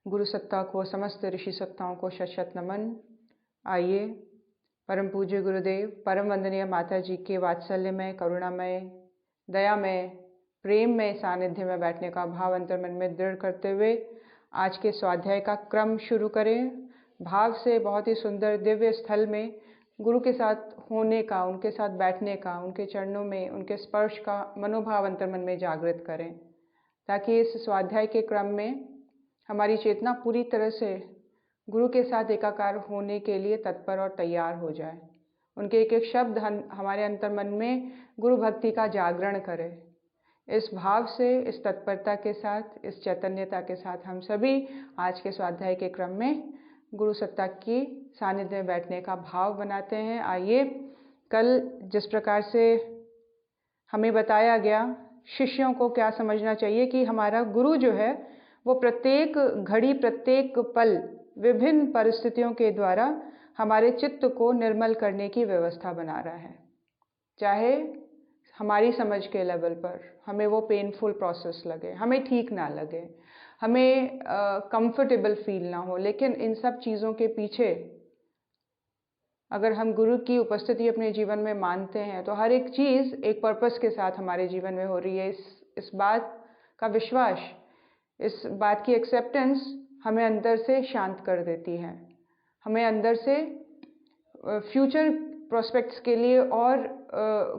गुरु सत्ता को, समस्त ऋषि सत्ताओं को शत शत नमन। आइए परम पूज्य गुरुदेव, परम वंदनीय माता जी के वात्सल्यमय, करुणामय, दयामय, प्रेममय सानिध्य में बैठने का भाव अंतर्मन में दृढ़ करते हुए आज के स्वाध्याय का क्रम शुरू करें। भाव से बहुत ही सुंदर दिव्य स्थल में गुरु के साथ होने का, उनके साथ बैठने का, उनके चरणों में उनके स्पर्श का मनोभाव अंतर्मन में जागृत करें, ताकि इस स्वाध्याय के क्रम में हमारी चेतना पूरी तरह से गुरु के साथ एकाकार होने के लिए तत्पर और तैयार हो जाए। उनके एक एक शब्द हमारे अंतर्मन में गुरु भक्ति का जागरण करे। इस भाव से, इस तत्परता के साथ, इस चैतन्यता के साथ हम सभी आज के स्वाध्याय के क्रम में गुरु सत्ता की सानिध्य में बैठने का भाव बनाते हैं। आइए, कल जिस प्रकार से हमें बताया गया, शिष्यों को क्या समझना चाहिए कि हमारा गुरु जो है वो प्रत्येक घड़ी, प्रत्येक पल विभिन्न परिस्थितियों के द्वारा हमारे चित्त को निर्मल करने की व्यवस्था बना रहा है। चाहे हमारी समझ के लेवल पर हमें वो पेनफुल प्रोसेस लगे, हमें ठीक ना लगे, हमें कंफर्टेबल फील ना हो, लेकिन इन सब चीज़ों के पीछे अगर हम गुरु की उपस्थिति अपने जीवन में मानते हैं तो हर एक चीज़ एक पर्पस के साथ हमारे जीवन में हो रही है। इस बात का विश्वास, इस बात की एक्सेप्टेंस हमें अंदर से शांत कर देती है, हमें अंदर से फ्यूचर प्रोस्पेक्ट्स के लिए और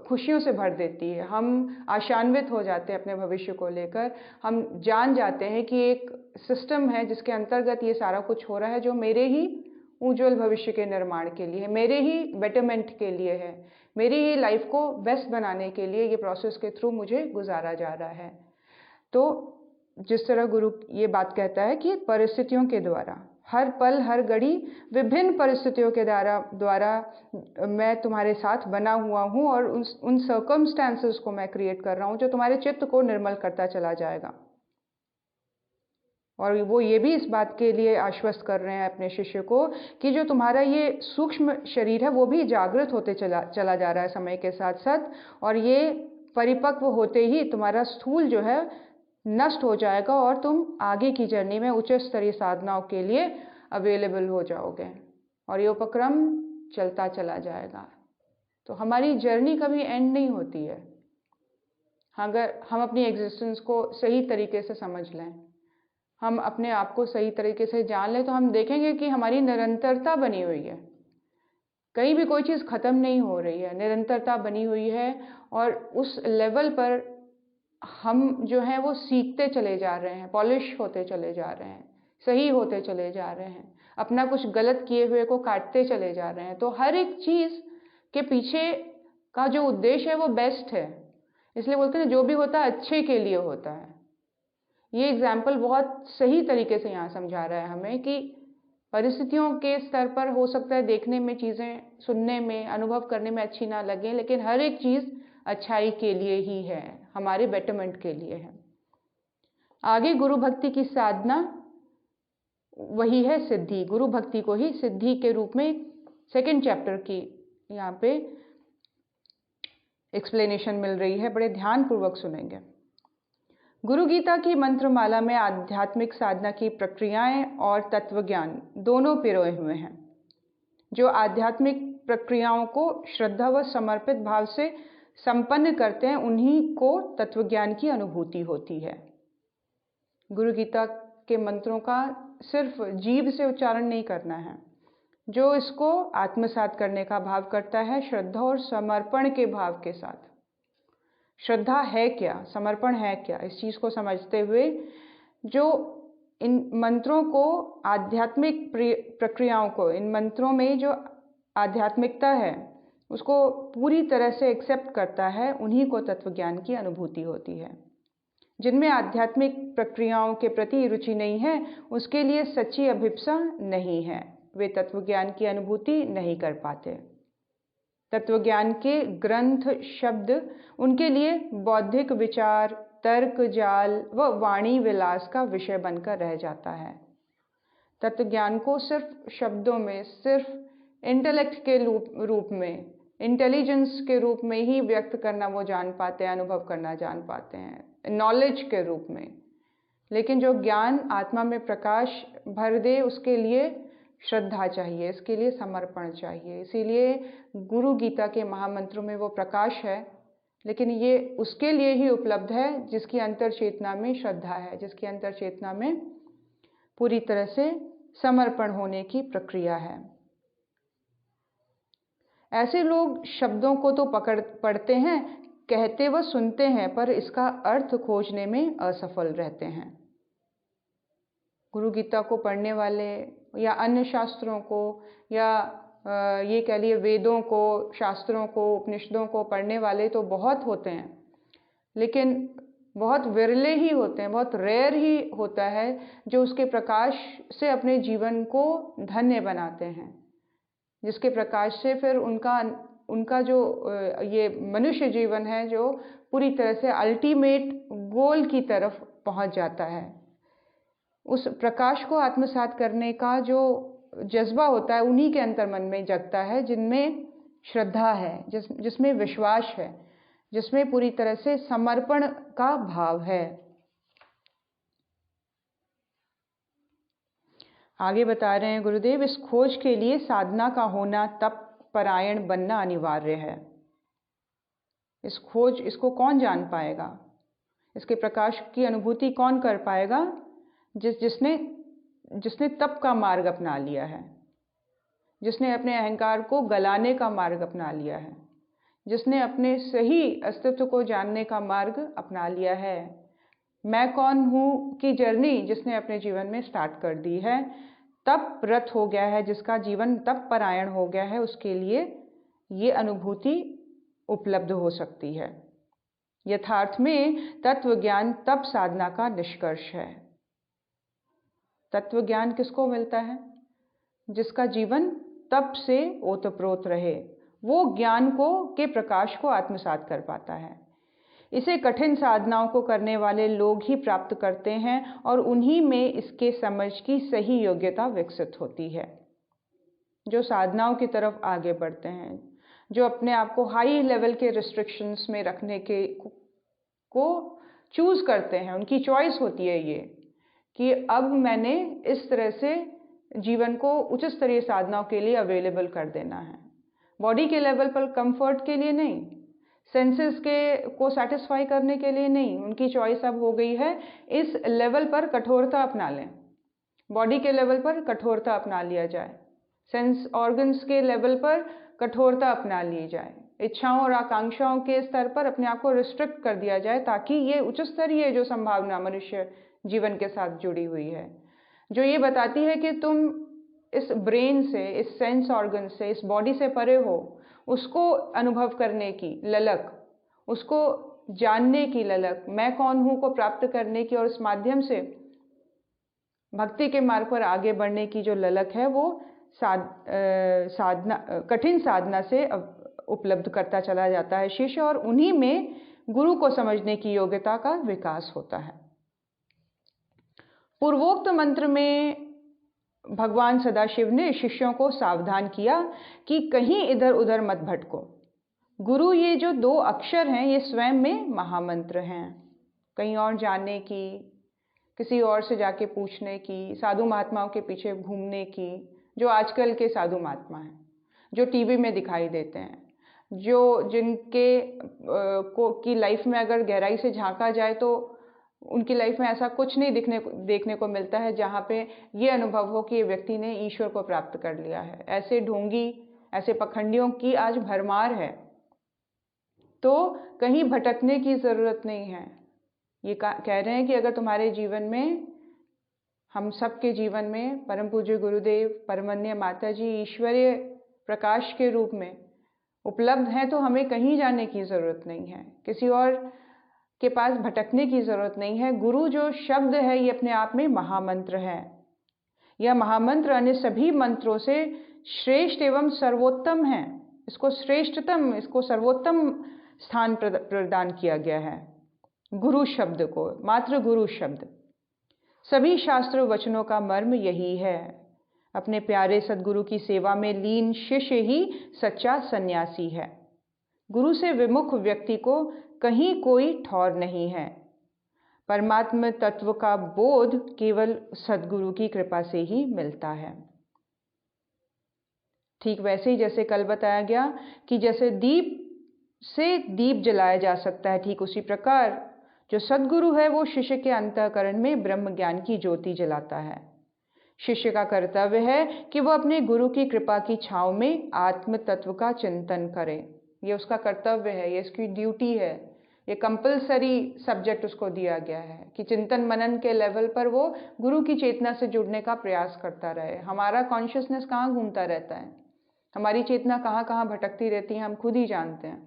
खुशियों से भर देती है। हम आशान्वित हो जाते हैं अपने भविष्य को लेकर। हम जान जाते हैं कि एक सिस्टम है जिसके अंतर्गत ये सारा कुछ हो रहा है, जो मेरे ही उज्जवल भविष्य के निर्माण के लिए है, मेरे ही बेटरमेंट के लिए है, मेरी ही लाइफ को बेस्ट बनाने के लिए ये प्रोसेस के थ्रू मुझे गुजारा जा रहा है। तो जिस तरह गुरु ये बात कहता है कि परिस्थितियों के द्वारा, हर पल हर घड़ी विभिन्न परिस्थितियों के द्वारा मैं तुम्हारे साथ बना हुआ हूँ और उन सर्कमस्टेंसेस को मैं क्रिएट कर रहा हूँ जो तुम्हारे चित्त को निर्मल करता चला जाएगा। और वो ये भी इस बात के लिए आश्वस्त कर रहे हैं अपने शिष्य को कि जो तुम्हारा ये सूक्ष्म शरीर है वो भी जागृत होते चला जा रहा है समय के साथ साथ, और ये परिपक्व होते ही तुम्हारा स्थूल जो है नष्ट हो जाएगा और तुम आगे की जर्नी में उच्च स्तरीय साधनाओं के लिए अवेलेबल हो जाओगे और ये उपक्रम चलता चला जाएगा। तो हमारी जर्नी कभी एंड नहीं होती है अगर हम अपनी एग्जिस्टेंस को सही तरीके से समझ लें, हम अपने आप को सही तरीके से जान लें, तो हम देखेंगे कि हमारी निरंतरता बनी हुई है। कहीं भी कोई चीज़ ख़त्म नहीं हो रही है, निरंतरता बनी हुई है और उस लेवल पर हम जो है वो सीखते चले जा रहे हैं, पॉलिश होते चले जा रहे हैं, सही होते चले जा रहे हैं, अपना कुछ गलत किए हुए को काटते चले जा रहे हैं। तो हर एक चीज़ के पीछे का जो उद्देश्य है वो बेस्ट है, इसलिए बोलते हैं जो भी होता है अच्छे के लिए होता है। ये एग्जाम्पल बहुत सही तरीके से यहाँ समझा रहा है हमें कि परिस्थितियों के स्तर पर हो सकता है देखने में चीज़ें, सुनने में, अनुभव करने में अच्छी ना लगे, लेकिन हर एक चीज़ अच्छाई के लिए ही है, हमारे बेटरमेंट के लिए है। आगे गुरु भक्ति की साधना वही है सिद्धि। गुरु भक्ति को ही सिद्धि के रूप में सेकंड चैप्टर की यहाँ पे एक्सप्लेनेशन मिल रही है, बड़े ध्यान पूर्वक सुनेंगे। गुरु गीता की मंत्रमाला में आध्यात्मिक साधना की प्रक्रियाएं और तत्वज्ञान दोनों पिरोए हुए हैं। जो आध्यात्मिक प्रक्रियाओं को श्रद्धा व समर्पित भाव से संपन्न करते हैं, उन्हीं को तत्वज्ञान की अनुभूति होती है। गुरु गीता के मंत्रों का सिर्फ जीभ से उच्चारण नहीं करना है, जो इसको आत्मसात करने का भाव करता है श्रद्धा और समर्पण के भाव के साथ। श्रद्धा है क्या, समर्पण है क्या, इस चीज़ को समझते हुए जो इन मंत्रों को, आध्यात्मिक प्रक्रियाओं को, इन मंत्रों में जो आध्यात्मिकता है उसको पूरी तरह से एक्सेप्ट करता है, उन्हीं को तत्वज्ञान की अनुभूति होती है। जिनमें आध्यात्मिक प्रक्रियाओं के प्रति रुचि नहीं है, उसके लिए सच्ची अभिप्सा नहीं है, वे तत्वज्ञान की अनुभूति नहीं कर पाते। तत्वज्ञान के ग्रंथ, शब्द उनके लिए बौद्धिक विचार, तर्क जाल व वाणी विलास का विषय बनकर रह जाता है। तत्वज्ञान को सिर्फ शब्दों में, सिर्फ इंटेलेक्ट के रूप में, इंटेलिजेंस के रूप में ही व्यक्त करना वो जान पाते हैं, अनुभव करना जान पाते हैं, नॉलेज के रूप में। लेकिन जो ज्ञान आत्मा में प्रकाश भर दे उसके लिए श्रद्धा चाहिए, इसके लिए समर्पण चाहिए। इसीलिए गुरु गीता के महामंत्रों में वो प्रकाश है, लेकिन ये उसके लिए ही उपलब्ध है जिसकी अंतर चेतना में श्रद्धा है, जिसकी अंतर चेतना में पूरी तरह से समर्पण होने की प्रक्रिया है। ऐसे लोग शब्दों को तो पढ़ते हैं, कहते व सुनते हैं, पर इसका अर्थ खोजने में असफल रहते हैं। गुरु गीता को पढ़ने वाले या अन्य शास्त्रों को या ये कह लिए वेदों को, शास्त्रों को, उपनिषदों को पढ़ने वाले तो बहुत होते हैं, लेकिन बहुत विरले ही होते हैं, बहुत रेयर ही होता है जो उसके प्रकाश से अपने जीवन को धन्य बनाते हैं, जिसके प्रकाश से फिर उनका जो ये मनुष्य जीवन है जो पूरी तरह से अल्टीमेट गोल की तरफ पहुंच जाता है। उस प्रकाश को आत्मसात करने का जो जज्बा होता है उन्हीं के अंतर मन में जगता है जिनमें श्रद्धा है, जिसमें विश्वास है, जिसमें पूरी तरह से समर्पण का भाव है। आगे बता रहे हैं गुरुदेव, इस खोज के लिए साधना का होना, तप परायण बनना अनिवार्य है। इसको कौन जान पाएगा? इसके प्रकाश की अनुभूति कौन कर पाएगा? जिसने तप का मार्ग अपना लिया है, जिसने अपने अहंकार को गलाने का मार्ग अपना लिया है, जिसने अपने सही अस्तित्व को जानने का मार्ग अपना लिया है। मैं कौन हूँ की जर्नी जिसने अपने जीवन में स्टार्ट कर दी है, तप रत हो गया है, जिसका जीवन तप परायण हो गया है, उसके लिए ये अनुभूति उपलब्ध हो सकती है। यथार्थ में तत्व ज्ञान तप साधना का निष्कर्ष है। तत्व ज्ञान किसको मिलता है? जिसका जीवन तप से ओतप्रोत रहे, वो ज्ञान के प्रकाश को आत्मसात कर पाता है। इसे कठिन साधनाओं को करने वाले लोग ही प्राप्त करते हैं और उन्हीं में इसके समझ की सही योग्यता विकसित होती है। जो साधनाओं की तरफ आगे बढ़ते हैं, जो अपने आप को हाई लेवल के रिस्ट्रिक्शंस में रखने को चूज करते हैं, उनकी चॉइस होती है ये कि अब मैंने इस तरह से जीवन को उच्च स्तरीय साधनाओं के लिए अवेलेबल कर देना है। बॉडी के लेवल पर कंफर्ट के लिए नहीं, सेंसेस को सेटिस्फाई करने के लिए नहीं, उनकी चॉइस अब हो गई है इस लेवल पर कठोरता अपना लें। बॉडी के लेवल पर कठोरता अपना लिया जाए, सेंस ऑर्गन्स के लेवल पर कठोरता अपना ली जाए, इच्छाओं और आकांक्षाओं के स्तर पर अपने आप को रिस्ट्रिक्ट कर दिया जाए, ताकि ये उच्च स्तरीय जो संभावना मनुष्य जीवन के साथ जुड़ी हुई है, जो ये बताती है कि तुम इस ब्रेन से, इस सेंस ऑर्गन से, इस बॉडी से परे हो, उसको अनुभव करने की ललक, उसको जानने की ललक, मैं कौन हूँ को प्राप्त करने की और उस माध्यम से भक्ति के मार्ग पर आगे बढ़ने की जो ललक है वो कठिन साधना से उपलब्ध करता चला जाता है शिष्य, और उन्हीं में गुरु को समझने की योग्यता का विकास होता है। पूर्वोक्त मंत्र में भगवान सदाशिव ने शिष्यों को सावधान किया कि कहीं इधर उधर मत भटको। गुरु ये जो 2 अक्षर हैं ये स्वयं में महामंत्र हैं। कहीं और जाने की, किसी और से जाके पूछने की, साधु महात्माओं के पीछे घूमने की, जो आजकल के साधु महात्मा हैं, जो टीवी में दिखाई देते हैं, जो जिनके की लाइफ में अगर गहराई से झांका जाए तो उनकी लाइफ में ऐसा कुछ नहीं देखने को मिलता है जहाँ पे ये अनुभव हो कि ये व्यक्ति ने ईश्वर को प्राप्त कर लिया है। ऐसे ढोंगी, ऐसे पखंडियों की आज भरमार है, तो कहीं भटकने की ज़रूरत नहीं है। ये कह रहे हैं कि अगर तुम्हारे जीवन में, हम सबके जीवन में परम पूज्य गुरुदेव, परमन्य माता जी ईश्वरीय प्रकाश के रूप में उपलब्ध हैं, तो हमें कहीं जाने की ज़रूरत नहीं है, किसी और के पास भटकने की ज़रूरत नहीं है। गुरु जो शब्द है ये अपने आप में महामंत्र है। यह महामंत्र अन्य सभी मंत्रों से श्रेष्ठ एवं सर्वोत्तम है। इसको श्रेष्ठतम, इसको सर्वोत्तम स्थान प्रदान किया गया है गुरु शब्द को, मात्र गुरु शब्द। सभी शास्त्र वचनों का मर्म यही है। अपने प्यारे सद्गुरु की सेवा में लीन शिष्य ही सच्चा सन्यासी है। गुरु से विमुख व्यक्ति को कहीं कोई ठौर नहीं है। परमात्म तत्व का बोध केवल सद्गुरु की कृपा से ही मिलता है। ठीक वैसे ही जैसे कल बताया गया कि जैसे दीप से दीप जलाया जा सकता है, ठीक उसी प्रकार जो सद्गुरु है वो शिष्य के अंतःकरण में ब्रह्म ज्ञान की ज्योति जलाता है। शिष्य का कर्तव्य है कि वह अपने गुरु की कृपा की छांव में आत्म तत्व का चिंतन करे। ये उसका कर्तव्य है, ये इसकी ड्यूटी है, ये कंपलसरी सब्जेक्ट उसको दिया गया है कि चिंतन मनन के लेवल पर वो गुरु की चेतना से जुड़ने का प्रयास करता रहे। हमारा कॉन्शियसनेस कहाँ घूमता रहता है, हमारी चेतना कहाँ कहाँ भटकती रहती है, हम खुद ही जानते हैं।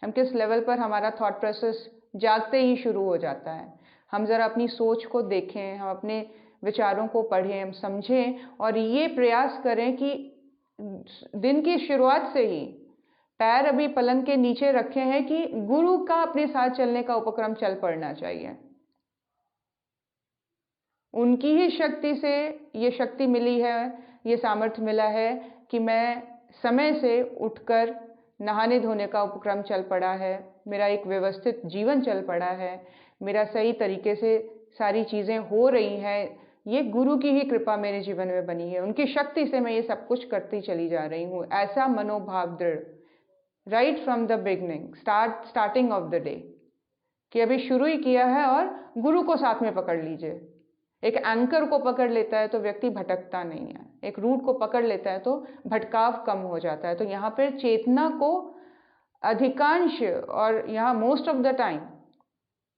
हम किस लेवल पर हमारा थॉट प्रोसेस जागते ही शुरू हो जाता है। हम ज़रा अपनी सोच को देखें, हम अपने विचारों को पढ़ें, हम समझें और ये प्रयास करें कि दिन की शुरुआत से ही पैर अभी पलंग के नीचे रखे हैं कि गुरु का अपने साथ चलने का उपक्रम चल पड़ना चाहिए। उनकी ही शक्ति से ये शक्ति मिली है, ये सामर्थ्य मिला है कि मैं समय से उठकर नहाने धोने का उपक्रम चल पड़ा है, मेरा एक व्यवस्थित जीवन चल पड़ा है, मेरा सही तरीके से सारी चीज़ें हो रही हैं। ये गुरु की ही कृपा मेरे जीवन में बनी है, उनकी शक्ति से मैं ये सब कुछ करती चली जा रही हूँ। ऐसा मनोभाव दृढ़ right from the beginning, starting of the day, कि अभी शुरू ही किया है और गुरु को साथ में पकड़ लीजिए। एक एंकर को पकड़ लेता है तो व्यक्ति भटकता नहीं है, एक रूट को पकड़ लेता है तो भटकाव कम हो जाता है। तो यहाँ पर चेतना को अधिकांश और यहाँ मोस्ट ऑफ द टाइम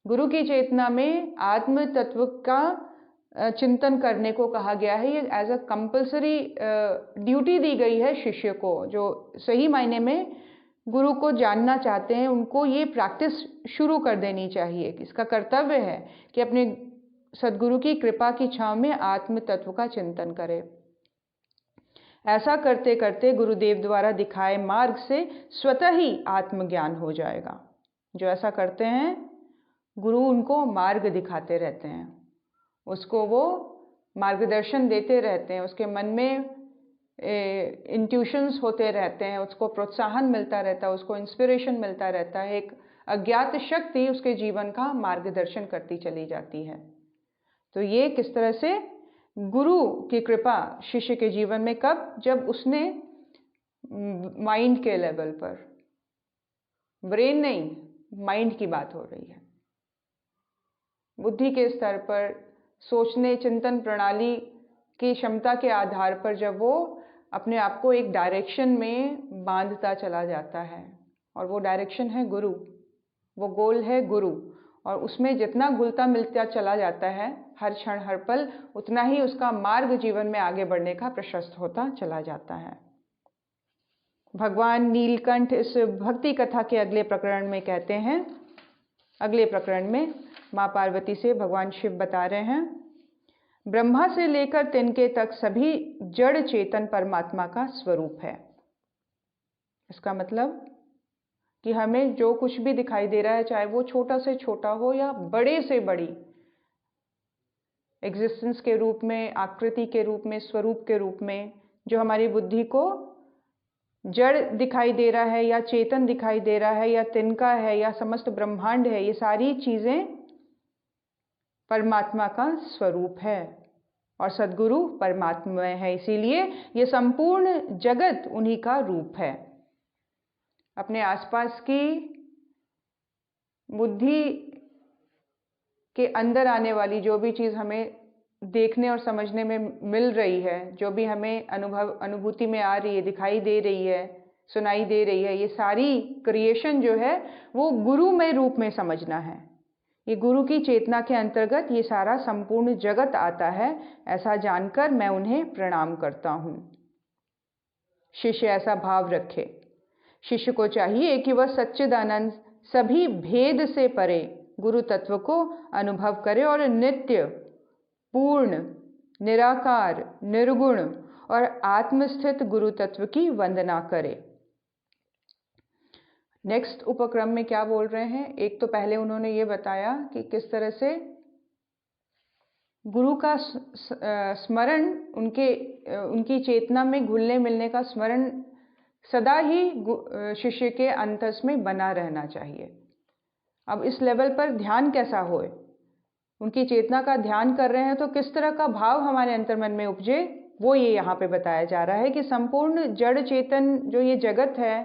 गुरु की चेतना में आत्म तत्व का चिंतन करने को कहा गया है। ये एज अ कंपल्सरी ड्यूटी दी गई है शिष्य को, जो सही मायने में गुरु को जानना चाहते हैं, उनको ये प्रैक्टिस शुरू कर देनी चाहिए। इसका कर्तव्य है कि अपने सद्गुरु की कृपा की छांव में आत्म तत्व का चिंतन करें। ऐसा करते करते गुरुदेव द्वारा दिखाए मार्ग से स्वतः ही आत्मज्ञान हो जाएगा। जो ऐसा करते हैं गुरु उनको मार्ग दिखाते रहते हैं, उसको वो मार्गदर्शन देते रहते हैं, उसके मन में इंट्यूशंस होते रहते हैं, उसको प्रोत्साहन मिलता रहता है, उसको इंस्पिरेशन मिलता रहता है। एक अज्ञात शक्ति उसके जीवन का मार्गदर्शन करती चली जाती है। तो ये किस तरह से गुरु की कृपा शिष्य के जीवन में, कब? जब उसने माइंड के लेवल पर, ब्रेन नहीं, माइंड की बात हो रही है, बुद्धि के स्तर पर सोचने चिंतन प्रणाली की क्षमता के आधार पर जब वो अपने आप को एक डायरेक्शन में बांधता चला जाता है, और वो डायरेक्शन है गुरु, वो गोल है गुरु, और उसमें जितना घुलता मिलता चला जाता है हर क्षण हर पल, उतना ही उसका मार्ग जीवन में आगे बढ़ने का प्रशस्त होता चला जाता है। भगवान नीलकंठ इस भक्ति कथा के अगले प्रकरण में कहते हैं, अगले प्रकरण में माँ पार्वती से भगवान शिव बता रहे हैं, ब्रह्मा से लेकर तिनके तक सभी जड़ चेतन परमात्मा का स्वरूप है। इसका मतलब कि हमें जो कुछ भी दिखाई दे रहा है, चाहे वो छोटा से छोटा हो या बड़े से बड़ी एग्जिस्टेंस के रूप में, आकृति के रूप में, स्वरूप के रूप में, जो हमारी बुद्धि को जड़ दिखाई दे रहा है या चेतन दिखाई दे रहा है या तिनका है या समस्त ब्रह्मांड है, ये सारी चीजें परमात्मा का स्वरूप है और सद्गुरु परमात्मा है। इसीलिए ये संपूर्ण जगत उन्हीं का रूप है। अपने आसपास की बुद्धि के अंदर आने वाली जो भी चीज़ हमें देखने और समझने में मिल रही है, जो भी हमें अनुभूति में आ रही है, दिखाई दे रही है, सुनाई दे रही है, ये सारी क्रिएशन जो है वो गुरुमय रूप में समझना है। ये गुरु की चेतना के अंतर्गत ये सारा संपूर्ण जगत आता है। ऐसा जानकर मैं उन्हें प्रणाम करता हूँ। शिष्य ऐसा भाव रखे। शिष्य को चाहिए कि वह सच्चिदानंद सभी भेद से परे गुरु तत्व को अनुभव करे और नित्य, पूर्ण, निराकार, निर्गुण और आत्मस्थित गुरु तत्व की वंदना करे। नेक्स्ट उपक्रम में क्या बोल रहे हैं? एक तो पहले उन्होंने ये बताया कि किस तरह से गुरु का स्मरण, उनकी चेतना में घुलने मिलने का स्मरण सदा ही शिष्य के अंतस में बना रहना चाहिए। अब इस लेवल पर ध्यान कैसा होए? उनकी चेतना का ध्यान कर रहे हैं तो किस तरह का भाव हमारे अंतर्मन में उपजे, वो ये यहाँ पे बताया जा रहा है कि संपूर्ण जड़ चेतन जो ये जगत है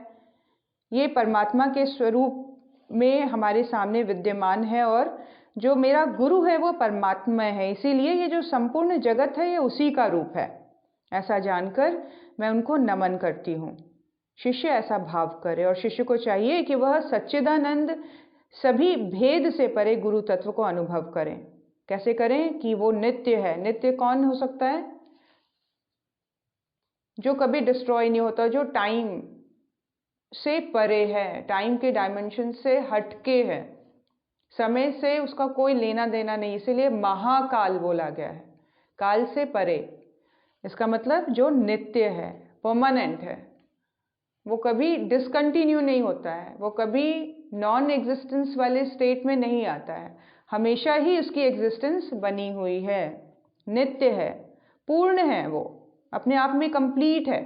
ये परमात्मा के स्वरूप में हमारे सामने विद्यमान है और जो मेरा गुरु है वो परमात्मा है, इसीलिए ये जो संपूर्ण जगत है ये उसी का रूप है। ऐसा जानकर मैं उनको नमन करती हूँ। शिष्य ऐसा भाव करे और शिष्य को चाहिए कि वह सच्चिदानंद सभी भेद से परे गुरु तत्व को अनुभव करें। कैसे करें कि वो नित्य है। नित्य कौन हो सकता है? जो कभी डिस्ट्रॉय नहीं होता, जो टाइम से परे है, टाइम के डायमेंशन से हटके है, समय से उसका कोई लेना देना नहीं, इसीलिए महाकाल बोला गया है, काल से परे। इसका मतलब जो नित्य है, परमानेंट है, वो कभी डिसकंटिन्यू नहीं होता है, वो कभी नॉन एग्जिस्टेंस वाले स्टेट में नहीं आता है, हमेशा ही उसकी एग्जिस्टेंस बनी हुई है, नित्य है, पूर्ण है, वो अपने आप में कंप्लीट है।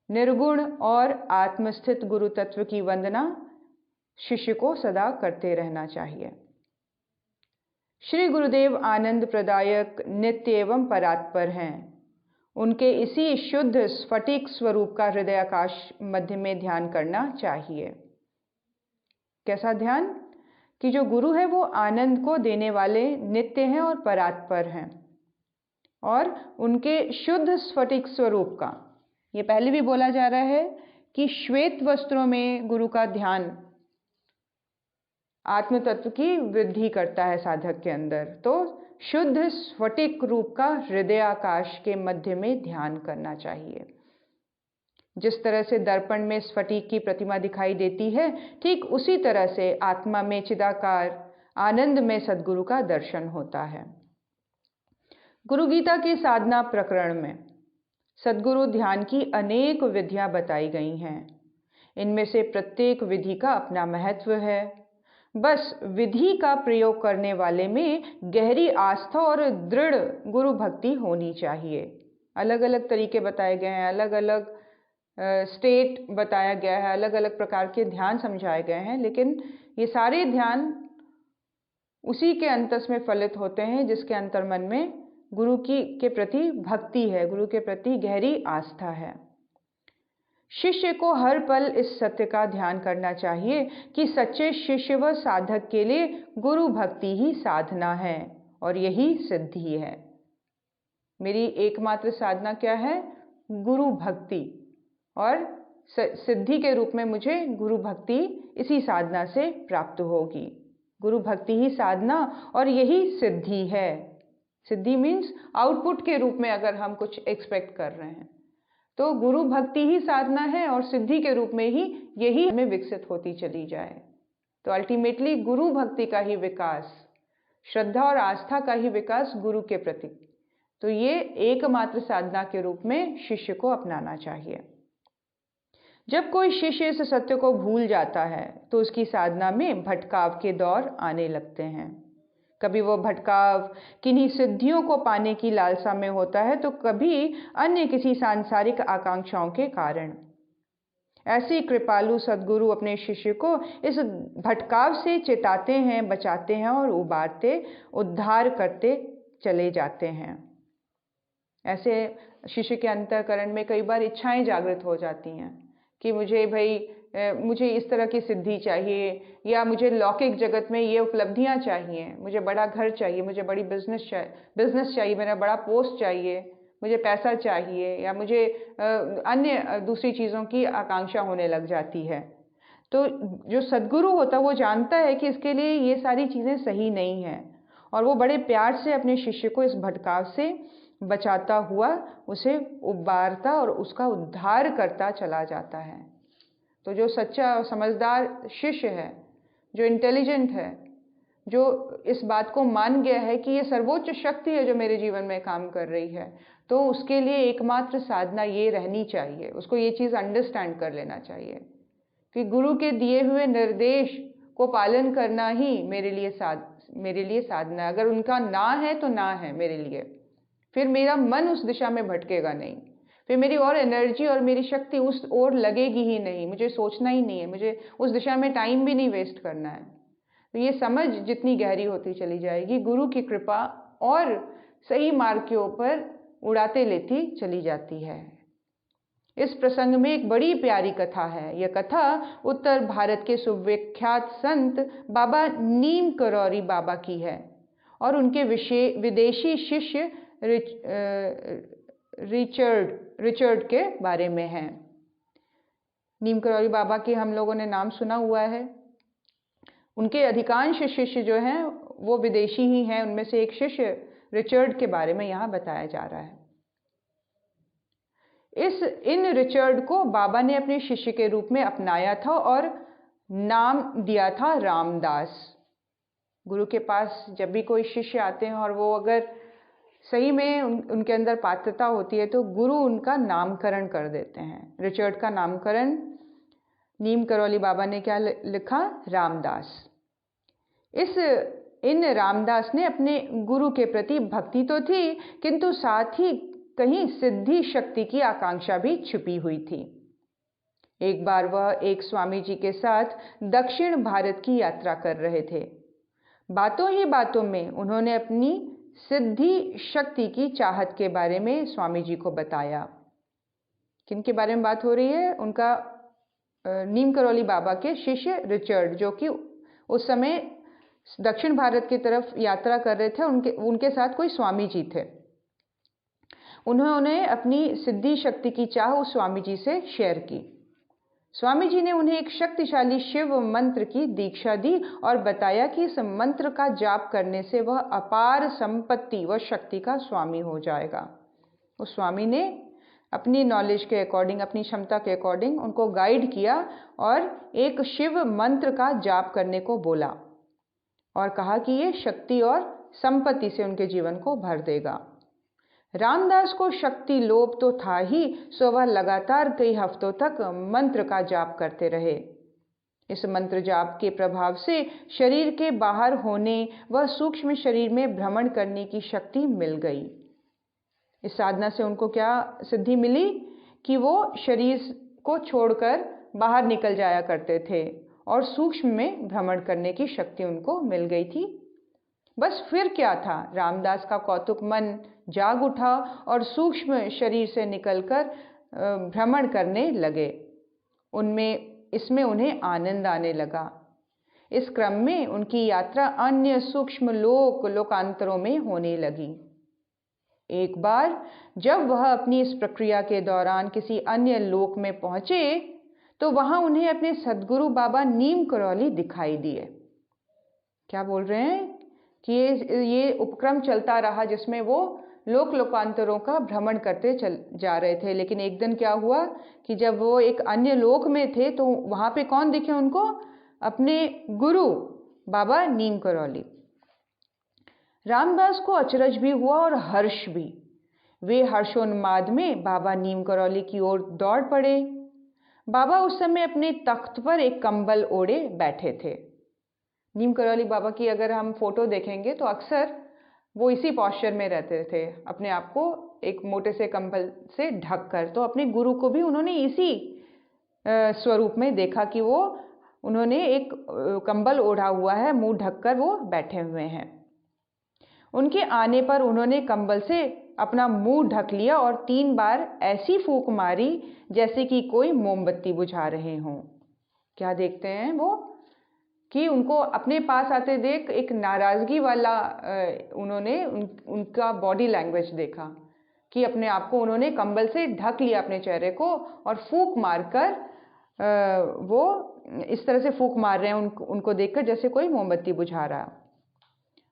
निर्गुण और आत्मस्थित गुरु तत्व की वंदना शिष्य को सदा करते रहना चाहिए। श्री गुरुदेव आनंद प्रदायक नित्य एवं परात्पर हैं। उनके इसी शुद्ध स्फटिक स्वरूप का हृदयाकाश मध्य में ध्यान करना चाहिए। कैसा ध्यान? कि जो गुरु है वो आनंद को देने वाले नित्य हैं और परात्पर हैं, और उनके शुद्ध स्फटिक स्वरूप का, ये पहले भी बोला जा रहा है कि श्वेत वस्त्रों में गुरु का ध्यान आत्म तत्व की वृद्धि करता है साधक के अंदर। तो शुद्ध स्फटिक रूप का हृदयाकाश के मध्य में ध्यान करना चाहिए। जिस तरह से दर्पण में स्फटिक की प्रतिमा दिखाई देती है, ठीक उसी तरह से आत्मा में चिदाकार आनंद में सद्गुरु का दर्शन होता है। गुरु गीता के साधना प्रकरण में सद्गुरु ध्यान की अनेक विधियां बताई गई हैं। इनमें से प्रत्येक विधि का अपना महत्व है। बस विधि का प्रयोग करने वाले में गहरी आस्था और दृढ़ गुरु भक्ति होनी चाहिए। अलग अलग तरीके बताए गए हैं, अलग अलग स्टेट बताया गया है, अलग अलग प्रकार के ध्यान समझाए गए हैं, लेकिन ये सारे ध्यान उसी के अंतस में फलित होते हैं जिसके अंतर्मन में गुरु के प्रति भक्ति है, गुरु के प्रति गहरी आस्था है। शिष्य को हर पल इस सत्य का ध्यान करना चाहिए कि सच्चे शिष्य व साधक के लिए गुरु भक्ति ही साधना है और यही सिद्धि है। मेरी एकमात्र साधना क्या है? गुरु भक्ति, और सिद्धि के रूप में मुझे गुरु भक्ति इसी साधना से प्राप्त होगी। गुरु भक्ति ही साधना और यही सिद्धि है। सिद्धि मीन्स आउटपुट के रूप में अगर हम कुछ एक्सपेक्ट कर रहे हैं तो गुरु भक्ति ही साधना है, और सिद्धि के रूप में ही यही हमें विकसित होती चली जाए। तो अल्टीमेटली गुरु भक्ति का ही विकास, श्रद्धा और आस्था का ही विकास गुरु के प्रति, तो ये एकमात्र साधना के रूप में शिष्य को अपनाना चाहिए। जब कोई शिष्य इस सत्य को भूल जाता है तो उसकी साधना में भटकाव के दौर आने लगते हैं। कभी वो भटकाव किन्हीं सिद्धियों को पाने की लालसा में होता है, तो कभी अन्य किसी सांसारिक आकांक्षाओं के कारण। ऐसे कृपालु सद्गुरु अपने शिष्य को इस भटकाव से चेताते हैं, बचाते हैं और उबारते, उद्धार करते चले जाते हैं। ऐसे शिष्य के अंतःकरण में कई बार इच्छाएं जागृत हो जाती हैं कि मुझे इस तरह की सिद्धि चाहिए, या मुझे लौकिक जगत में ये उपलब्धियां चाहिए, मुझे बड़ा घर चाहिए, मुझे बड़ी बिजनेस चाहिए, मेरा बड़ा पोस्ट चाहिए, मुझे पैसा चाहिए, या मुझे अन्य दूसरी चीज़ों की आकांक्षा होने लग जाती है। तो जो सद्गुरु होता है वो जानता है कि इसके लिए ये सारी चीज़ें सही नहीं हैं, और वो बड़े प्यार से अपने शिष्य को इस भटकाव से बचाता हुआ उसे उबारता और उसका उद्धार करता चला जाता है। तो जो सच्चा और समझदार शिष्य है, जो इंटेलिजेंट है, जो इस बात को मान गया है कि ये सर्वोच्च शक्ति है जो मेरे जीवन में काम कर रही है, तो उसके लिए एकमात्र साधना ये रहनी चाहिए, उसको ये चीज़ अंडरस्टैंड कर लेना चाहिए कि गुरु के दिए हुए निर्देश को पालन करना ही मेरे लिए साधना है। अगर उनका ना है तो ना है मेरे लिए, फिर मेरा मन उस दिशा में भटकेगा नहीं, फिर मेरी और एनर्जी और मेरी शक्ति उस ओर लगेगी ही नहीं, मुझे सोचना ही नहीं है, मुझे उस दिशा में टाइम भी नहीं वेस्ट करना है। तो ये समझ जितनी गहरी होती चली जाएगी, गुरु की कृपा और सही मार्ग के ऊपर उड़ाते लेती चली जाती है। इस प्रसंग में एक बड़ी प्यारी कथा है। यह कथा उत्तर भारत के सुविख्यात संत बाबा नीम करौरी बाबा की है और उनके विदेशी शिष्य रिचर्ड के बारे में है। नीम करौरी बाबा के हम लोगों ने नाम सुना हुआ है। उनके अधिकांश शिष्य जो हैं वो विदेशी ही हैं। उनमें से एक शिष्य रिचर्ड के बारे में यहाँ बताया जा रहा है। इन रिचर्ड को बाबा ने अपने शिष्य के रूप में अपनाया था और नाम दिया था रामदास। गुरु के पास जब भी कोई शिष्य आते हैं और वो अगर सही में उनके अंदर पात्रता होती है तो गुरु उनका नामकरण कर देते हैं। रिचर्ड का नामकरण नीम करौली बाबा ने क्या लिखा? रामदास। इन रामदास ने अपने गुरु के प्रति भक्ति तो थी, किंतु साथ ही कहीं सिद्धि शक्ति की आकांक्षा भी छुपी हुई थी। एक बार वह एक स्वामी जी के साथ दक्षिण भारत की यात्रा कर रहे थे। बातों ही बातों में उन्होंने अपनी सिद्धि शक्ति की चाहत के बारे में स्वामी जी को बताया। किनके बारे में बात हो रही है? उनका नीम करौली बाबा के शिष्य रिचर्ड, जो कि उस समय दक्षिण भारत की तरफ यात्रा कर रहे थे। उनके साथ कोई स्वामी जी थे। उन्होंने अपनी सिद्धि शक्ति की चाह उस स्वामी जी से शेयर की। स्वामी जी ने उन्हें एक शक्तिशाली शिव मंत्र की दीक्षा दी और बताया कि इस मंत्र का जाप करने से वह अपार संपत्ति व शक्ति का स्वामी हो जाएगा। उस स्वामी ने अपनी नॉलेज के अकॉर्डिंग, अपनी क्षमता के अकॉर्डिंग उनको गाइड किया और एक शिव मंत्र का जाप करने को बोला और कहा कि ये शक्ति और संपत्ति से उनके जीवन को भर देगा। रामदास को शक्ति लोभ तो था ही, सो वह लगातार कई हफ्तों तक मंत्र का जाप करते रहे। इस मंत्र जाप के प्रभाव से शरीर के बाहर होने व सूक्ष्म शरीर में भ्रमण करने की शक्ति मिल गई। इस साधना से उनको क्या सिद्धि मिली कि वो शरीर को छोड़कर बाहर निकल जाया करते थे और सूक्ष्म में भ्रमण करने की शक्ति उनको मिल गई थी। बस फिर क्या था, रामदास का कौतुक मन जाग उठा और सूक्ष्म शरीर से निकलकर भ्रमण करने लगे। इसमें उन्हें आनंद आने लगा। इस क्रम में उनकी यात्रा अन्य सूक्ष्म लोकांतरों में होने लगी। एक बार जब वह अपनी इस प्रक्रिया के दौरान किसी अन्य लोक में पहुंचे तो वहां उन्हें अपने सद्गुरु बाबा नीम करौली दिखाई दिए। क्या बोल रहे हैं कि ये उपक्रम चलता रहा जिसमें वो लोकांतरों का भ्रमण करते जा रहे थे। लेकिन एक दिन क्या हुआ कि जब वो एक अन्य लोक में थे तो वहां पे कौन दिखे उनको? अपने गुरु बाबा नीम करौली। रामदास को अचरज भी हुआ और हर्ष भी। वे हर्षोन्माद में बाबा नीम करौली की ओर दौड़ पड़े। बाबा उस समय अपने तख्त पर एक कंबल ओढ़े बैठे थे। नीम करौली बाबा की अगर हम फोटो देखेंगे तो अक्सर वो इसी पॉस्चर में रहते थे, अपने आप को एक मोटे से कंबल से ढक कर। तो अपने गुरु को भी उन्होंने इसी स्वरूप में देखा कि उन्होंने एक कंबल ओढ़ा हुआ है, मुंह ढककर वो बैठे हुए हैं। उनके आने पर उन्होंने कंबल से अपना मुंह ढक लिया और 3 बार ऐसी फूंक मारी जैसे कि कोई मोमबत्ती बुझा रहे हों। क्या देखते हैं वो कि उनको अपने पास आते देख एक नाराजगी वाला उन्होंने उनका बॉडी लैंग्वेज देखा कि अपने आप को उन्होंने कंबल से ढक लिया अपने चेहरे को और फूंक मारकर वो इस तरह से फूंक मार रहे हैं उनको देखकर जैसे कोई मोमबत्ती बुझा रहा।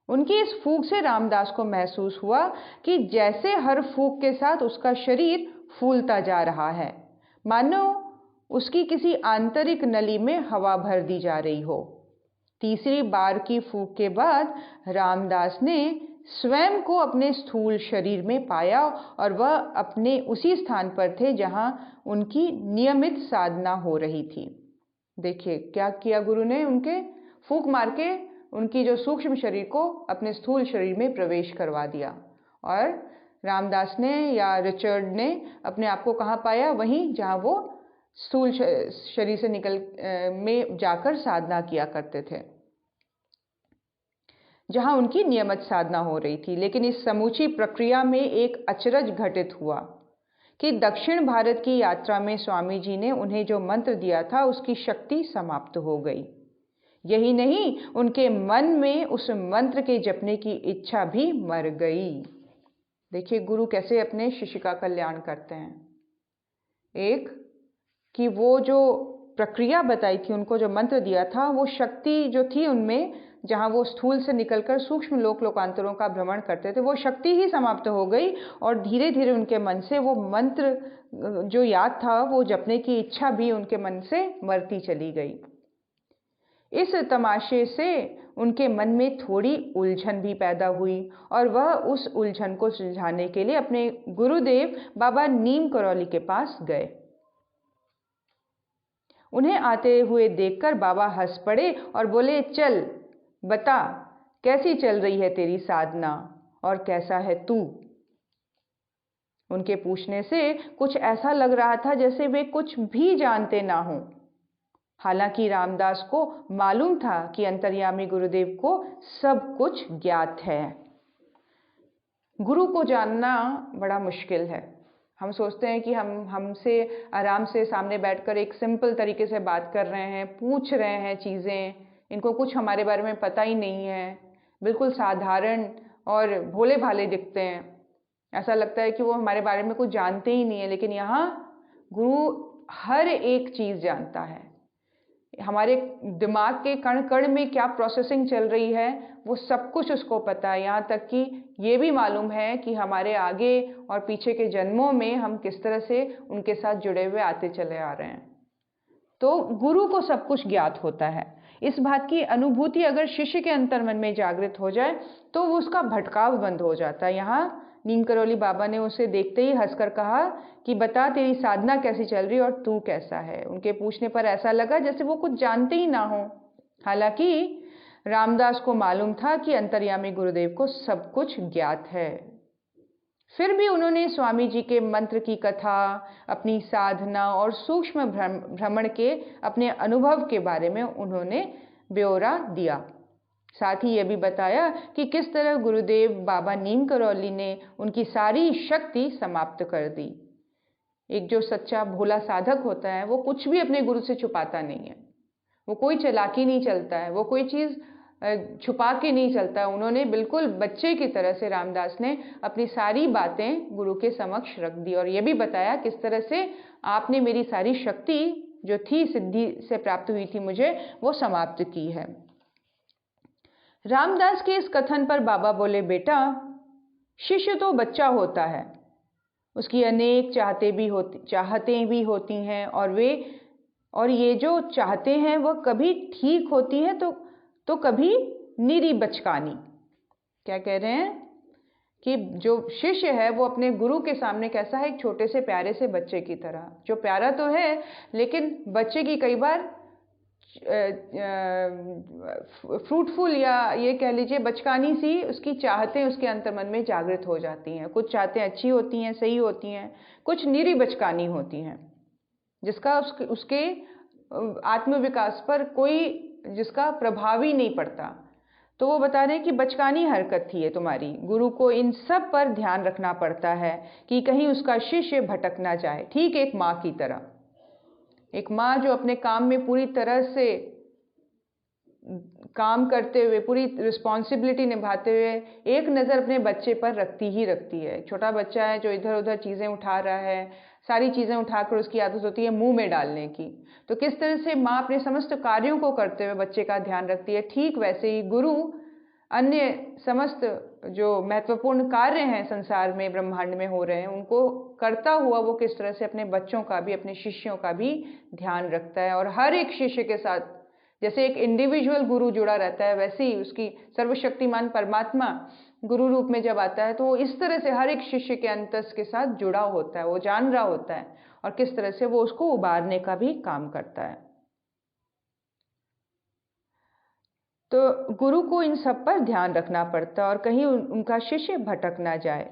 उनकी इस फूंक से रामदास को महसूस हुआ कि जैसे हर फूंक के साथ उसका शरीर फूलता जा रहा है, मानो उसकी किसी आंतरिक नली में हवा भर दी जा रही हो। तीसरी बार की फूंक के बाद रामदास ने स्वयं को अपने स्थूल शरीर में पाया और वह अपने उसी स्थान पर थे जहां उनकी नियमित साधना हो रही थी। देखिए क्या किया गुरु ने, उनके फूंक मार के उनकी जो सूक्ष्म शरीर को अपने स्थूल शरीर में प्रवेश करवा दिया और रामदास ने या रिचर्ड ने अपने आप को कहाँ पाया? वहीं जहाँ वो स्थूल शरीर से निकल में जाकर साधना किया करते थे। जहां उनकी नियमित साधना हो रही थी। लेकिन इस समूची प्रक्रिया में एक अचरज घटित हुआ कि दक्षिण भारत की यात्रा में स्वामी जी ने उन्हें जो मंत्र दिया था उसकी शक्ति समाप्त हो गई। यही नहीं, उनके मन में उस मंत्र के जपने की इच्छा भी मर गई। देखिए गुरु कैसे अपने शिष्य का कल्याण करते हैं। एक कि वो जो प्रक्रिया बताई थी, उनको जो मंत्र दिया था, वो शक्ति जो थी उनमें, जहाँ वो स्थूल से निकलकर सूक्ष्म लोकांतरों का भ्रमण करते थे, वो शक्ति ही समाप्त हो गई और धीरे धीरे उनके मन से वो मंत्र जो याद था, वो जपने की इच्छा भी उनके मन से मरती चली गई। इस तमाशे से उनके मन में थोड़ी उलझन भी पैदा हुई और वह उस उलझन को सुलझाने के लिए अपने गुरुदेव बाबा नीम करौली के पास गए। उन्हें आते हुए देखकर बाबा हंस पड़े और बोले, चल बता, कैसी चल रही है तेरी साधना और कैसा है तू। उनके पूछने से कुछ ऐसा लग रहा था जैसे वे कुछ भी जानते ना हों। हालांकि रामदास को मालूम था कि अंतर्यामी गुरुदेव को सब कुछ ज्ञात है। गुरु को जानना बड़ा मुश्किल है। हम सोचते हैं कि हमसे आराम से सामने बैठकर एक सिंपल तरीके से बात कर रहे हैं, पूछ रहे हैं चीज़ें, इनको कुछ हमारे बारे में पता ही नहीं है, बिल्कुल साधारण और भोले भाले दिखते हैं। ऐसा लगता है कि वो हमारे बारे में कुछ जानते ही नहीं है। लेकिन यहाँ गुरु हर एक चीज़ जानता है। हमारे दिमाग के कण कण में क्या प्रोसेसिंग चल रही है, वो सब कुछ उसको पता है। यहाँ तक कि ये भी मालूम है कि हमारे आगे और पीछे के जन्मों में हम किस तरह से उनके साथ जुड़े हुए आते चले आ रहे हैं। तो गुरु को सब कुछ ज्ञात होता है। इस बात की अनुभूति अगर शिष्य के अंतर्मन में जागृत हो जाए तो वो उसका भटकाव बंद हो जाता है। यहाँ नीम करौली बाबा ने उसे देखते ही हंसकर कहा कि बता, तेरी साधना कैसी चल रही और तू कैसा है। उनके पूछने पर ऐसा लगा जैसे वो कुछ जानते ही ना हो। हालांकि रामदास को मालूम था कि अंतर्यामी गुरुदेव को सब कुछ ज्ञात है। फिर भी उन्होंने स्वामी जी के मंत्र की कथा, अपनी साधना और सूक्ष्म भ्रमण के अपने अनुभव के बारे में उन्होंने ब्यौरा दिया। साथ ही ये भी बताया कि किस तरह गुरुदेव बाबा नीम करौली ने उनकी सारी शक्ति समाप्त कर दी। एक जो सच्चा भोला साधक होता है वो कुछ भी अपने गुरु से छुपाता नहीं है। वो कोई चालाकी नहीं चलता है, वो कोई चीज़ छुपा के नहीं चलता है। उन्होंने बिल्कुल बच्चे की तरह से रामदास ने अपनी सारी बातें गुरु के समक्ष रख दी और ये भी बताया किस तरह से आपने मेरी सारी शक्ति जो थी, सिद्धि से प्राप्त हुई थी मुझे, वो समाप्त की है। रामदास के इस कथन पर बाबा बोले, बेटा, शिष्य तो बच्चा होता है, उसकी अनेक चाहतें भी होती हैं और ये जो चाहते हैं वह कभी ठीक होती हैं तो कभी निरी बचकानी। क्या कह रहे हैं कि जो शिष्य है वो अपने गुरु के सामने कैसा है, एक छोटे से प्यारे से बच्चे की तरह, जो प्यारा तो है लेकिन बच्चे की कई बार फ्रूटफुल या ये कह लीजिए बचकानी सी उसकी चाहतें उसके अंतर्मन में जागृत हो जाती हैं। कुछ चाहतें अच्छी होती हैं, सही होती हैं, कुछ निरी बचकानी होती हैं जिसका उसके आत्मविकास पर जिसका प्रभाव ही नहीं पड़ता। तो वो बता रहे हैं कि बचकानी हरकत थी ये तुम्हारी। गुरु को इन सब पर ध्यान रखना पड़ता है कि कहीं उसका शिष्य भटक ना जाए, ठीक एक माँ की तरह। एक माँ जो अपने काम में पूरी तरह से काम करते हुए, पूरी रिस्पॉन्सिबिलिटी निभाते हुए एक नज़र अपने बच्चे पर रखती ही रखती है। छोटा बच्चा है जो इधर उधर चीज़ें उठा रहा है, सारी चीज़ें उठाकर उसकी आदत होती है मुंह में डालने की। तो किस तरह से माँ अपने समस्त कार्यों को करते हुए बच्चे का ध्यान रखती है, ठीक वैसे ही गुरु अन्य समस्त जो महत्वपूर्ण कार्य हैं संसार में, ब्रह्मांड में हो रहे हैं, उनको करता हुआ वो किस तरह से अपने बच्चों का भी, अपने शिष्यों का भी ध्यान रखता है। और हर एक शिष्य के साथ जैसे एक इंडिविजुअल गुरु जुड़ा रहता है, वैसे ही उसकी सर्वशक्तिमान परमात्मा गुरु रूप में जब आता है तो वो इस तरह से हर एक शिष्य के अंतस के साथ जुड़ा होता है, वो जान रहा होता है और किस तरह से वो उसको उबारने का भी काम करता है। तो गुरु को इन सब पर ध्यान रखना पड़ता है और कहीं उनका शिष्य भटक ना जाए,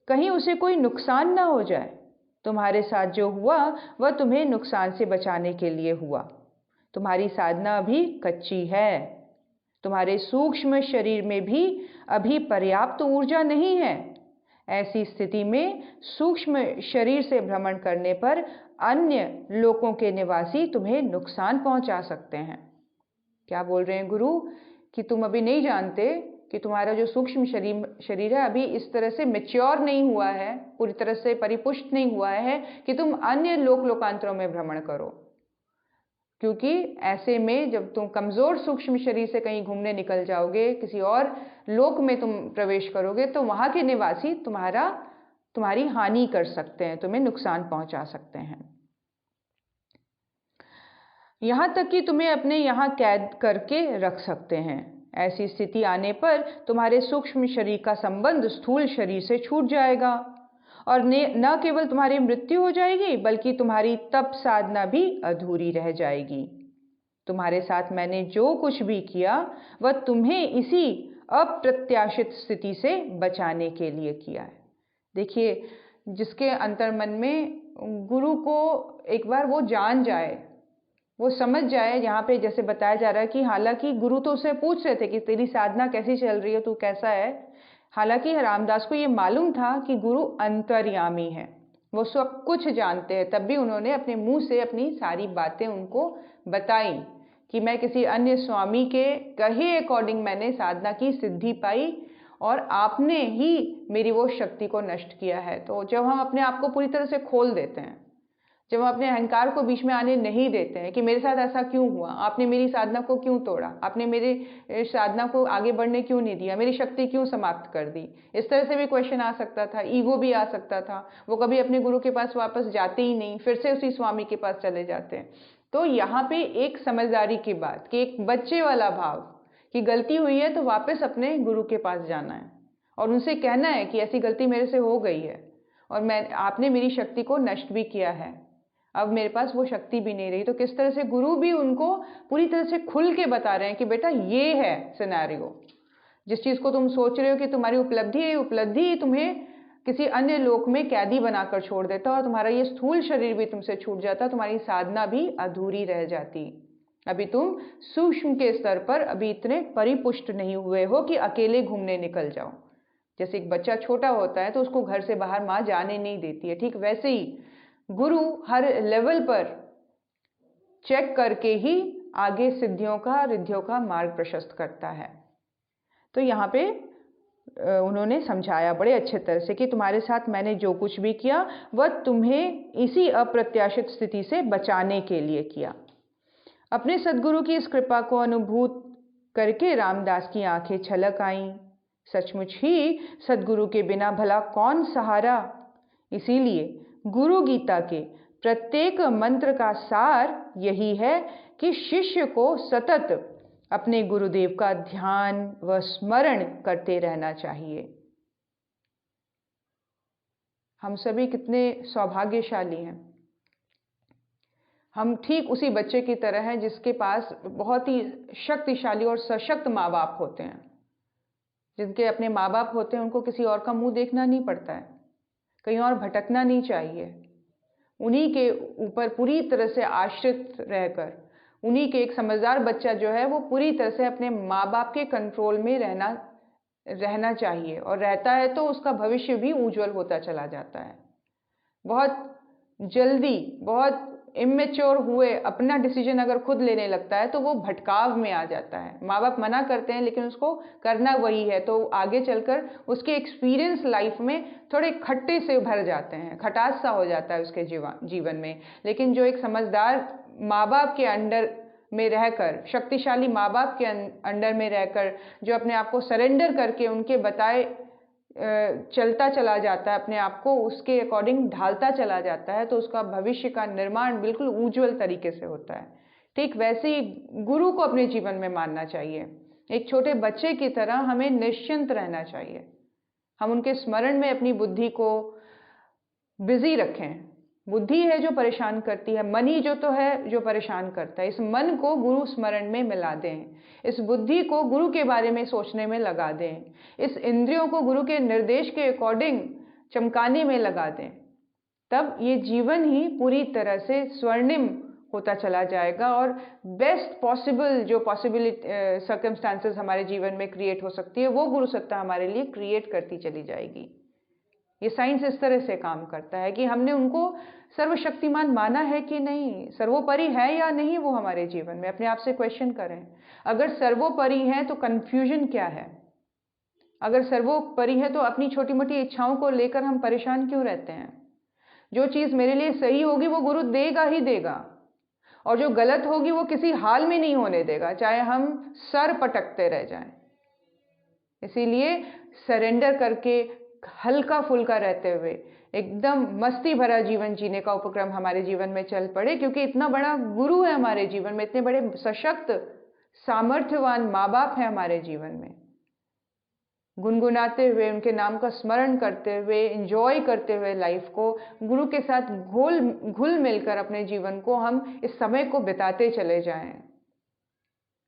कहीं उसे कोई नुकसान ना हो जाए। तुम्हारे साथ जो हुआ वह तुम्हें नुकसान से बचाने के लिए हुआ। तुम्हारी साधना अभी कच्ची है, तुम्हारे सूक्ष्म शरीर में भी अभी पर्याप्त ऊर्जा नहीं है। ऐसी स्थिति में सूक्ष्म शरीर से भ्रमण करने पर अन्य लोकों के निवासी तुम्हें नुकसान पहुंचा सकते हैं। क्या बोल रहे हैं गुरु कि तुम अभी नहीं जानते कि तुम्हारा जो सूक्ष्म शरीर है अभी इस तरह से मैच्योर नहीं हुआ है, पूरी तरह से परिपुष्ट नहीं हुआ है कि तुम अन्य लोकांतरों में भ्रमण करो। क्योंकि ऐसे में जब तुम कमजोर सूक्ष्म शरीर से कहीं घूमने निकल जाओगे, किसी और लोक में तुम प्रवेश करोगे, तो वहां के निवासी तुम्हारी हानि कर सकते हैं, तुम्हें नुकसान पहुंचा सकते हैं। यहां तक कि तुम्हें अपने यहां कैद करके रख सकते हैं। ऐसी स्थिति आने पर तुम्हारे सूक्ष्म शरीर का संबंध स्थूल शरीर से छूट जाएगा और न केवल तुम्हारी मृत्यु हो जाएगी बल्कि तुम्हारी तप साधना भी अधूरी रह जाएगी। तुम्हारे साथ मैंने जो कुछ भी किया वह तुम्हें इसी अप्रत्याशित स्थिति से बचाने के लिए किया है। देखिए, जिसके अंतर्मन में गुरु को एक बार वो जान जाए, वो समझ जाए, यहाँ पे जैसे बताया जा रहा है कि हालांकि गुरु तो उससे पूछ रहे थे कि तेरी साधना कैसी चल रही है, तू कैसा है। हालांकि रामदास को ये मालूम था कि गुरु अंतर्यामी है, वो सब कुछ जानते हैं, तब भी उन्होंने अपने मुंह से अपनी सारी बातें उनको बताई कि मैं किसी अन्य स्वामी के कहे अकॉर्डिंग मैंने साधना की, सिद्धि पाई और आपने ही मेरी वो शक्ति को नष्ट किया है। तो जब हम अपने आप को पूरी तरह से खोल देते हैं, जब हम अपने अहंकार को बीच में आने नहीं देते हैं कि मेरे साथ ऐसा क्यों हुआ, आपने मेरी साधना को क्यों तोड़ा, आपने मेरी साधना को आगे बढ़ने क्यों नहीं दिया, मेरी शक्ति क्यों समाप्त कर दी, इस तरह से भी क्वेश्चन आ सकता था, ईगो भी आ सकता था। वो कभी अपने गुरु के पास वापस जाते ही नहीं, फिर से उसी स्वामी के पास चले जाते हैं। तो यहाँ पे एक समझदारी की बात कि एक बच्चे वाला भाव कि गलती हुई है तो वापस अपने गुरु के पास जाना है और उनसे कहना है कि ऐसी गलती मेरे से हो गई है और आपने मेरी शक्ति को नष्ट भी किया है, अब मेरे पास वो शक्ति भी नहीं रही। तो किस तरह से गुरु भी उनको पूरी तरह से खुल के बता रहे हैं कि बेटा ये है सिनेरियो, जिस चीज को तुम सोच रहे हो कि तुम्हारी उपलब्धि है, उपलब्धि तुम्हें किसी अन्य लोक में कैदी बनाकर छोड़ देता और तुम्हारा ये स्थूल शरीर भी तुमसे छूट जाता, तुम्हारी साधना भी अधूरी रह जाती। अभी तुम सूक्ष्म के स्तर पर अभी इतने परिपुष्ट नहीं हुए हो कि अकेले घूमने निकल जाओ। जैसे एक बच्चा छोटा होता है तो उसको घर से बाहर माँ जाने नहीं देती है, ठीक वैसे ही गुरु हर लेवल पर चेक करके ही आगे सिद्धियों का, रिद्धियों का मार्ग प्रशस्त करता है। तो यहाँ पे उन्होंने समझाया बड़े अच्छे तरह से कि तुम्हारे साथ मैंने जो कुछ भी किया वह तुम्हें इसी अप्रत्याशित स्थिति से बचाने के लिए किया। अपने सद्गुरु की इस कृपा को अनुभूत करके रामदास की आंखें छलक आईं। सचमुच ही सद्गुरु के बिना भला कौन सहारा। इसीलिए गुरु गीता के प्रत्येक मंत्र का सार यही है कि शिष्य को सतत अपने गुरुदेव का ध्यान व स्मरण करते रहना चाहिए। हम सभी कितने सौभाग्यशाली हैं। हम ठीक उसी बच्चे की तरह हैं जिसके पास बहुत ही शक्तिशाली और सशक्त माँ बाप होते हैं। जिनके अपने माँ बाप होते हैं उनको किसी और का मुंह देखना नहीं पड़ता है, कहीं और भटकना नहीं चाहिए। उन्हीं के ऊपर पूरी तरह से आश्रित रहकर, उन्हीं के एक समझदार बच्चा जो है वो पूरी तरह से अपने माँ बाप के कंट्रोल में रहना चाहिए और रहता है तो उसका भविष्य भी उज्जवल होता चला जाता है। बहुत जल्दी, बहुत इमेच्योर हुए अपना डिसीजन अगर खुद लेने लगता है तो वो भटकाव में आ जाता है। माँ बाप मना करते हैं लेकिन उसको करना वही है, तो आगे चलकर उसके एक्सपीरियंस लाइफ में थोड़े खट्टे से भर जाते हैं, खटास सा हो जाता है उसके जीवन में। लेकिन जो एक समझदार माँ बाप के अंडर में रहकर, शक्तिशाली माँ बाप के अंडर में रहकर जो अपने आप को सरेंडर करके उनके बताए चलता चला जाता है, अपने आप को उसके अकॉर्डिंग ढालता चला जाता है, तो उसका भविष्य का निर्माण बिल्कुल उज्जवल तरीके से होता है। ठीक वैसे ही गुरु को अपने जीवन में मानना चाहिए। एक छोटे बच्चे की तरह हमें निश्चिंत रहना चाहिए। हम उनके स्मरण में अपनी बुद्धि को बिजी रखें। बुद्धि है जो परेशान करती है, मन ही जो तो है जो परेशान करता है। इस मन को गुरु स्मरण में मिला दें, इस बुद्धि को गुरु के बारे में सोचने में लगा दें, इस इंद्रियों को गुरु के निर्देश के अकॉर्डिंग चमकाने में लगा दें। तब ये जीवन ही पूरी तरह से स्वर्णिम होता चला जाएगा और बेस्ट पॉसिबल जो पॉसिबिलिटी सर्कमस्टांसेस हमारे जीवन में क्रिएट हो सकती है वो गुरु सत्ता हमारे लिए क्रिएट करती चली जाएगी। ये साइंस इस तरह से काम करता है कि हमने उनको सर्वशक्तिमान माना है कि नहीं, सर्वोपरि है या नहीं वो हमारे जीवन में। अपने आप से क्वेश्चन करें, अगर सर्वोपरि है तो कंफ्यूजन क्या है? अगर सर्वोपरि है तो अपनी छोटी मोटी इच्छाओं को लेकर हम परेशान क्यों रहते हैं? जो चीज़ मेरे लिए सही होगी वो गुरु देगा ही देगा, और जो गलत होगी वो किसी हाल में नहीं होने देगा, चाहे हम सर पटकते रह जाएं। इसीलिए सरेंडर करके हल्का फुल्का रहते हुए एकदम मस्ती भरा जीवन जीने का उपक्रम हमारे जीवन में चल पड़े, क्योंकि इतना बड़ा गुरु है हमारे जीवन में, इतने बड़े सशक्त सामर्थ्यवान माँ बाप है हमारे जीवन में। गुनगुनाते हुए उनके नाम का स्मरण करते हुए एंजॉय करते हुए लाइफ को, गुरु के साथ घुल मिलकर अपने जीवन को हम इस समय को बिताते चले जाएं,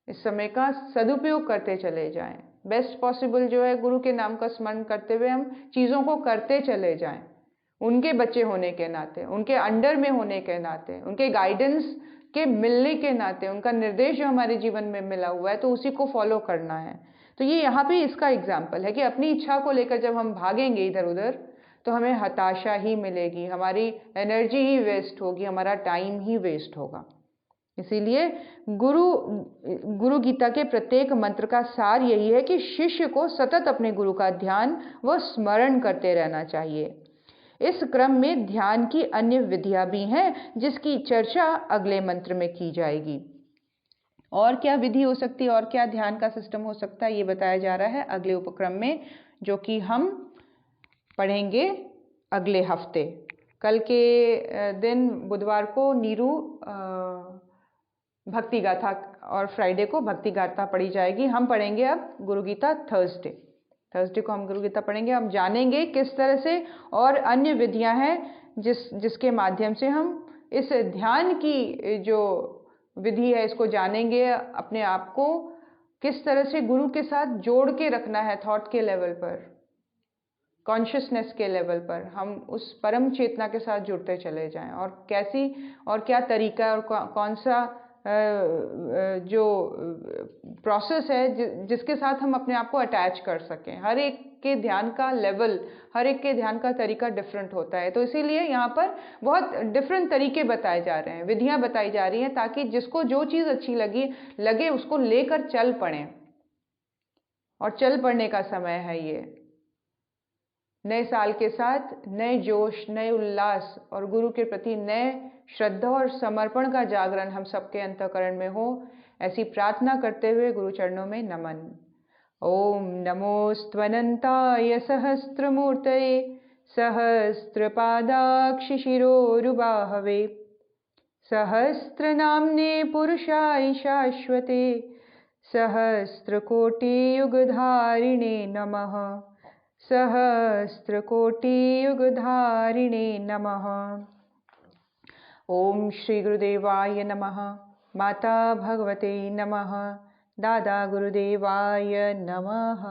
इस समय का सदुपयोग करते चले जाएं। बेस्ट पॉसिबल जो है गुरु के नाम का स्मरण करते हुए हम चीज़ों को करते चले जाएं, उनके बच्चे होने के नाते, उनके अंडर में होने के नाते, उनके गाइडेंस के मिलने के नाते, उनका निर्देश जो हमारे जीवन में मिला हुआ है तो उसी को फॉलो करना है। तो ये यहाँ पे इसका एग्जाम्पल है कि अपनी इच्छा को लेकर जब हम भागेंगे इधर उधर तो हमें हताशा ही मिलेगी, हमारी एनर्जी ही वेस्ट होगी, हमारा टाइम ही वेस्ट होगा। इसीलिए गुरु गीता के प्रत्येक मंत्र का सार यही है कि शिष्य को सतत अपने गुरु का ध्यान व स्मरण करते रहना चाहिए। इस क्रम में ध्यान की अन्य विधियां भी हैं जिसकी चर्चा अगले मंत्र में की जाएगी। और क्या विधि हो सकती है और क्या ध्यान का सिस्टम हो सकता है ये बताया जा रहा है अगले उपक्रम में, जो कि हम पढ़ेंगे अगले हफ्ते। कल के दिन बुधवार को नीरू भक्ति गाथा और फ्राइडे को भक्ति गाथा पढ़ी जाएगी। हम पढ़ेंगे अब गुरु गीता थर्सडे को हम गुरु गीता पढ़ेंगे। हम जानेंगे किस तरह से और अन्य विधियां हैं जिसके माध्यम से हम इस ध्यान की जो विधि है इसको जानेंगे, अपने आप को किस तरह से गुरु के साथ जोड़ के रखना है, थॉट के लेवल पर, कॉन्शियसनेस के लेवल पर हम उस परम चेतना के साथ जुड़ते चले जाएं, और कैसी और क्या तरीका और कौन सा जो प्रोसेस है जिसके साथ हम अपने आप को अटैच कर सकें। हर एक के ध्यान का लेवल, हर एक के ध्यान का तरीका डिफरेंट होता है, तो इसीलिए यहाँ पर बहुत डिफरेंट तरीके बताए जा रहे हैं, विधियाँ बताई जा रही हैं, ताकि जिसको जो चीज़ अच्छी लगे उसको लेकर चल पड़े। और चल पड़ने का समय है ये। नए साल के साथ नए जोश, नए उल्लास और गुरु के प्रति नए श्रद्धा और समर्पण का जागरण हम सबके अंतःकरण में हो, ऐसी प्रार्थना करते हुए गुरु चरणों में नमन। ओम नमोस्त्वनंताय सहस्त्रमूर्तये सहस्त्रपादाक्ष शिरोरुबाहवे सहस्रनाम्ने पुरुषाय शाश्वते सहस्रकोटियुगधारिणे नमः सहस्रकोटियुगधारिणे नमः। ओम श्री गुरुदेवाय नमः। माता भगवते नमः। दादा गुरुदेवाय नमः।